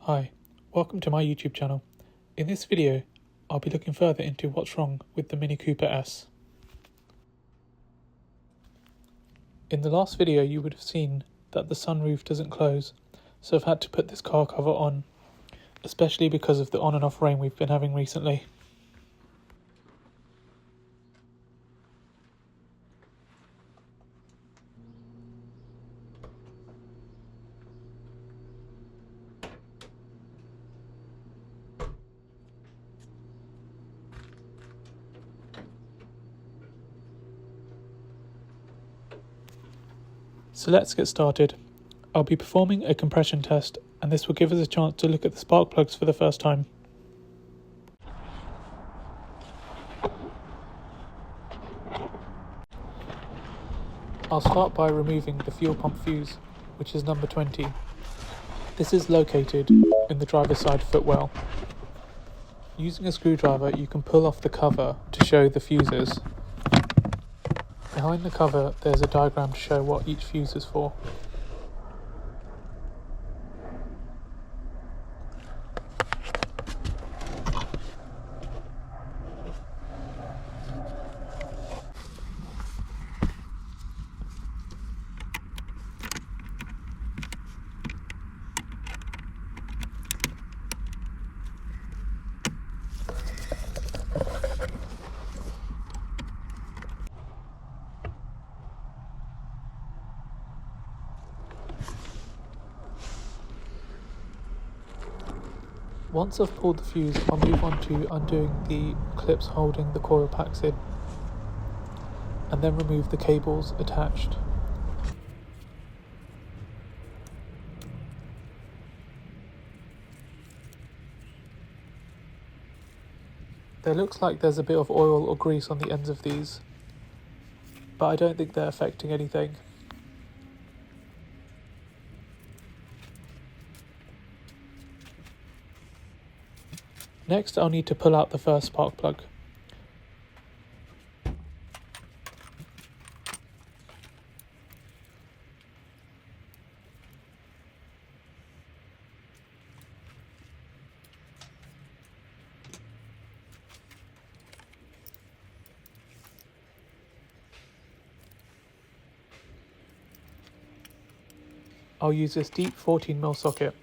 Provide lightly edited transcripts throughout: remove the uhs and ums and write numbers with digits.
Hi, welcome to my YouTube channel. In this video, I'll be looking further into what's wrong with the Mini Cooper S. In the last video you would have seen that the sunroof doesn't close, so I've had to put this car cover on, especially because of the on and off rain we've been having recently. So let's get started. I'll be performing a compression test, and this will give us a chance to look at the spark plugs for the first time. I'll start by removing the fuel pump fuse, which is number 20. This is located in the driver's side footwell. Using a screwdriver, you can pull off the cover to show the fuses. Behind the cover, there's a diagram to show what each fuse is for. Once I've pulled the fuse, I'll move on to undoing the clips holding the coil packs in, and then remove the cables attached. There looks like there's a bit of oil or grease on the ends of these, but I don't think they're affecting anything. Next, I'll need to pull out the first spark plug. I'll use this deep 14mm socket.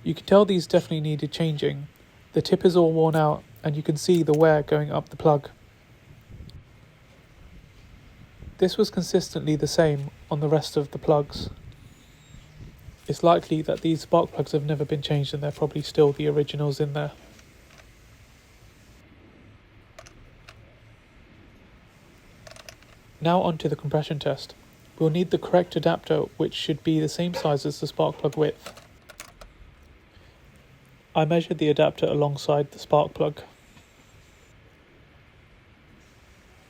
You can tell these definitely needed changing. The tip is all worn out and you can see the wear going up the plug. This was consistently the same on the rest of the plugs. It's likely that these spark plugs have never been changed and they're probably still the originals in there. Now onto the compression test. We'll need the correct adapter, which should be the same size as the spark plug width. I measured the adapter alongside the spark plug.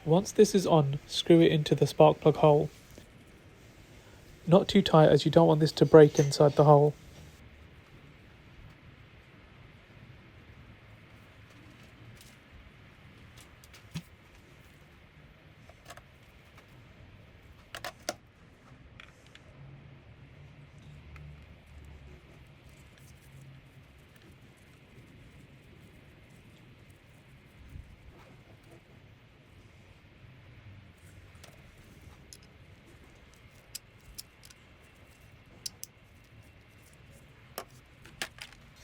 Once this is on, screw it into the spark plug hole. Not too tight, as you don't want this to break inside the hole.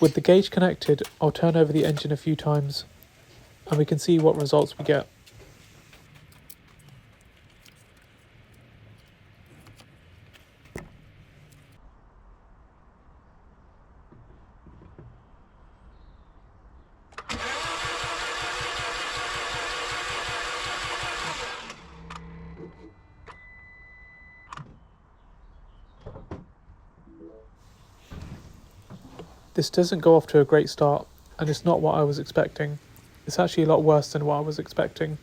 With the gauge connected, I'll turn over the engine a few times and we can see what results we get. This doesn't go off to a great start, and it's not what I was expecting. It's actually a lot worse than what I was expecting.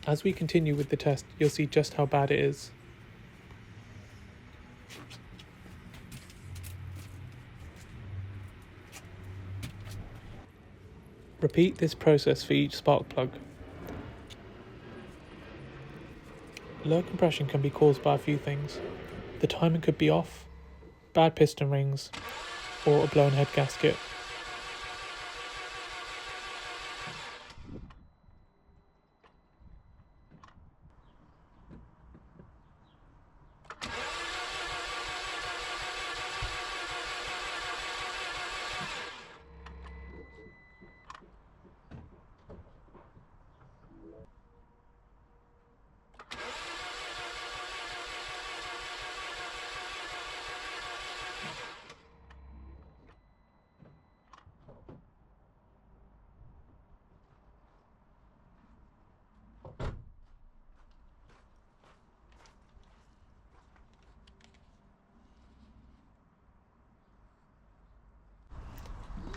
As we continue with the test, you'll see just how bad it is. Repeat this process for each spark plug. Low compression can be caused by a few things. The timing could be off, bad piston rings, or a blown head gasket.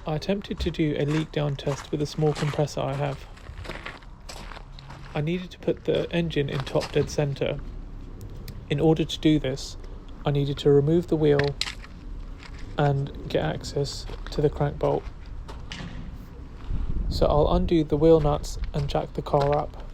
I attempted to do a leak down test with a small compressor I have. I needed to put the engine in top dead centre. In order to do this, I needed to remove the wheel and get access to the crank bolt. So I'll undo the wheel nuts and jack the car up.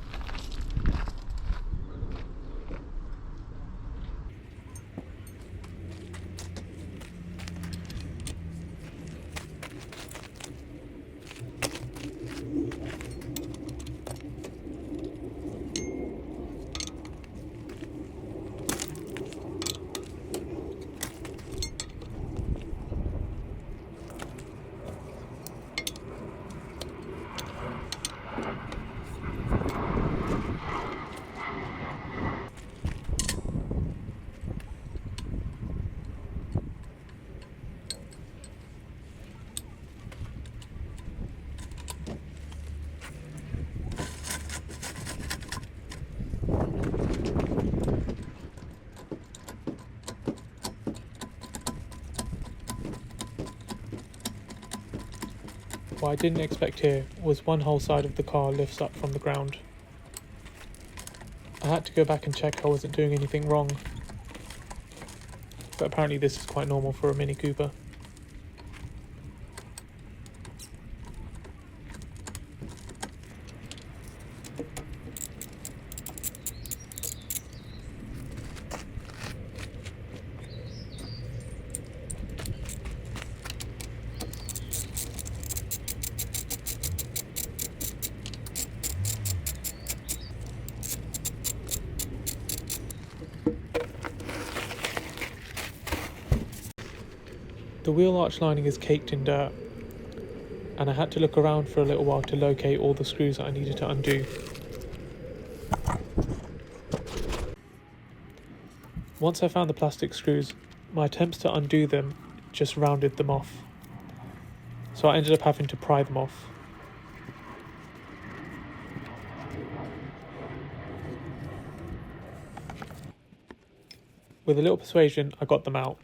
What I didn't expect here was one whole side of the car lifts up from the ground. I had to go back and check I wasn't doing anything wrong, but apparently this is quite normal for a Mini Cooper. The wheel arch lining is caked in dirt, and I had to look around for a little while to locate all the screws that I needed to undo. Once I found the plastic screws, my attempts to undo them just rounded them off, so I ended up having to pry them off. With a little persuasion, I got them out.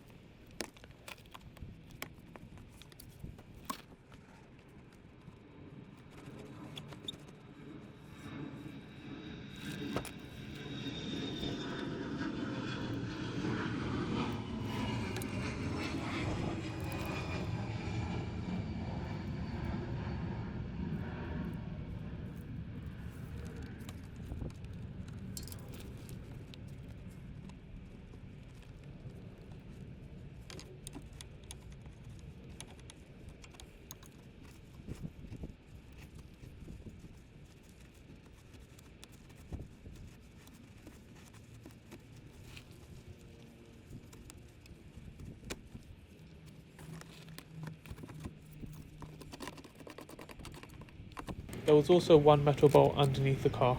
There was also one metal bolt underneath the car.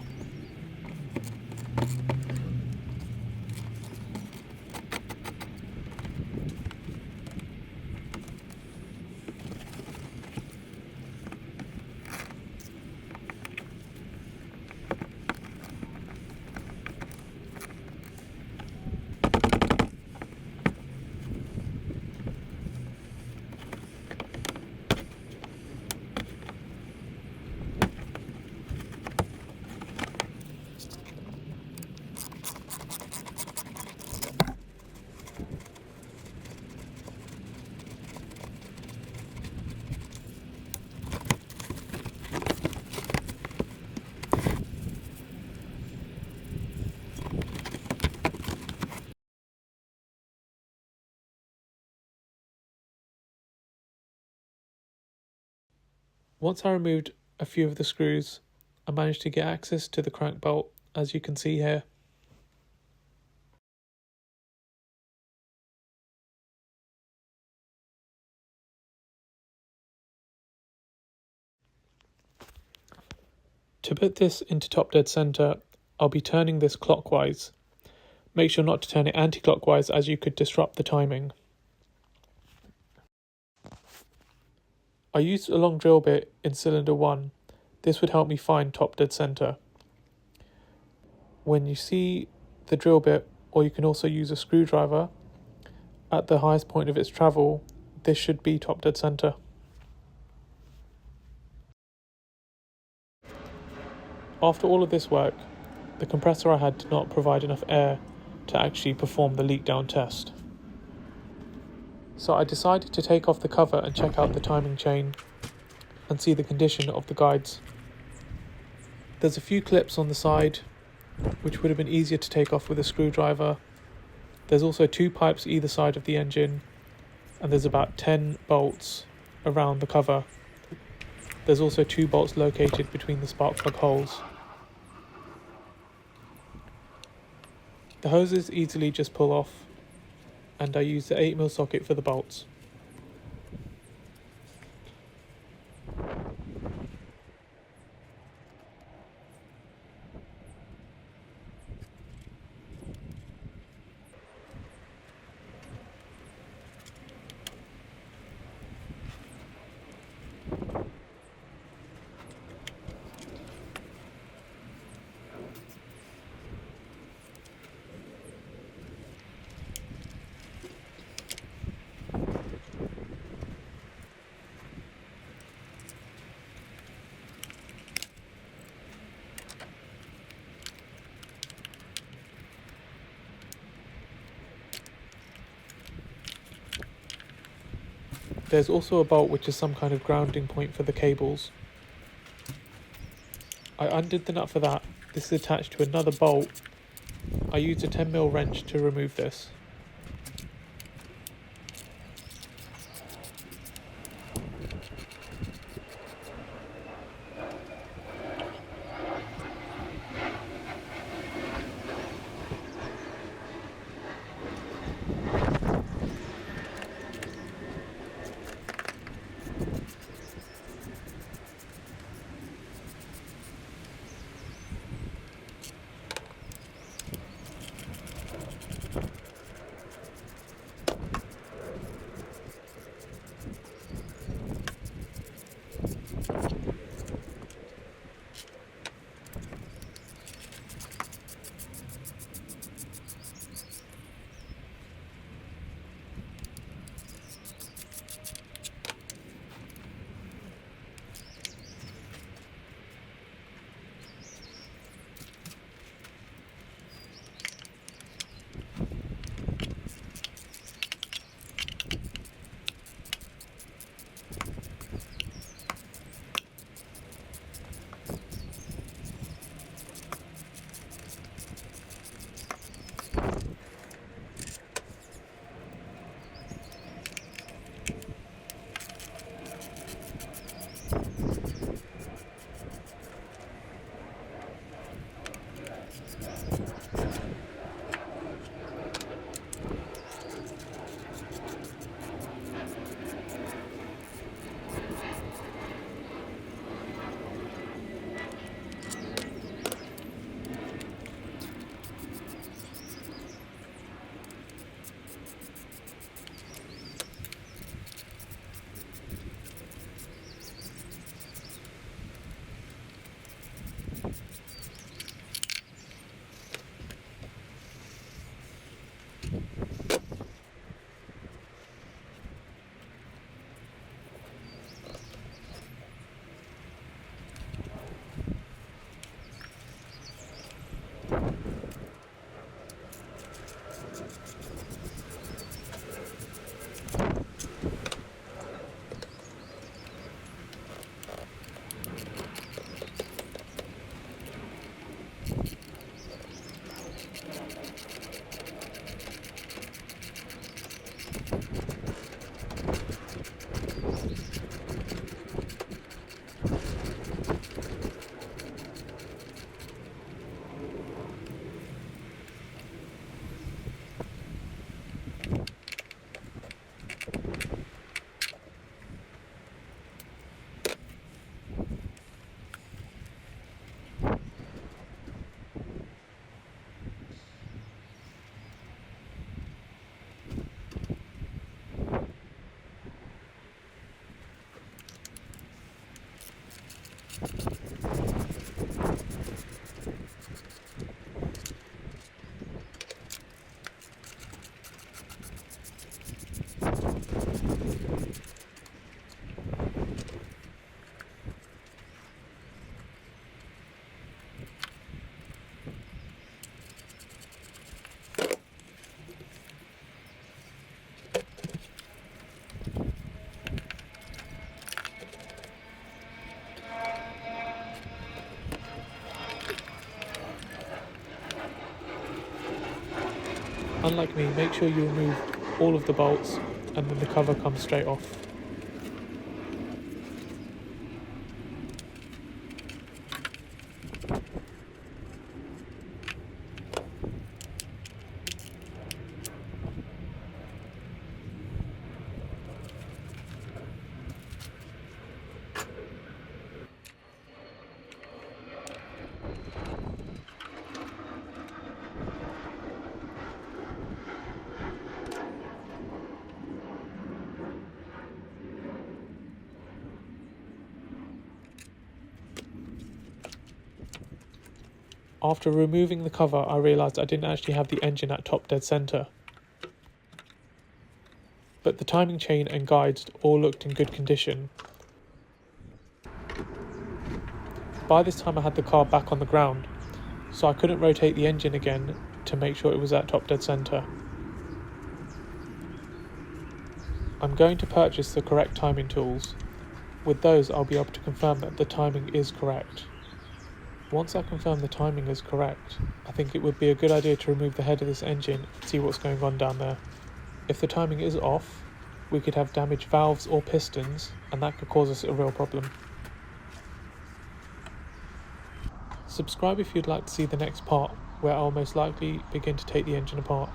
Once I removed a few of the screws, I managed to get access to the crank bolt, as you can see here. To put this into top dead center, I'll be turning this clockwise. Make sure not to turn it anti-clockwise, as you could disrupt the timing. I used a long drill bit in cylinder 1. This would help me find top dead center. When you see the drill bit, or you can also use a screwdriver, at the highest point of its travel, this should be top dead center. After all of this work, the compressor I had did not provide enough air to actually perform the leak down test. So I decided to take off the cover and check out the timing chain and see the condition of the guides. There's a few clips on the side which would have been easier to take off with a screwdriver. There's also 2 pipes either side of the engine, and there's about 10 bolts around the cover. There's also 2 bolts located between the spark plug holes. The hoses easily just pull off, and I use the 8mm socket for the bolts. There's also a bolt which is some kind of grounding point for the cables. I undid the nut for that. This is attached to another bolt. I used a 10mm wrench to remove this. Unlike me, make sure you remove all of the bolts and then the cover comes straight off. After removing the cover, I realised I didn't actually have the engine at top dead centre. But the timing chain and guides all looked in good condition. By this time I had the car back on the ground, so I couldn't rotate the engine again to make sure it was at top dead centre. I'm going to purchase the correct timing tools. With those I'll be able to confirm that the timing is correct. Once I confirm the timing is correct, I think it would be a good idea to remove the head of this engine and see what's going on down there. If the timing is off, we could have damaged valves or pistons, and that could cause us a real problem. Subscribe if you'd like to see the next part, where I'll most likely begin to take the engine apart.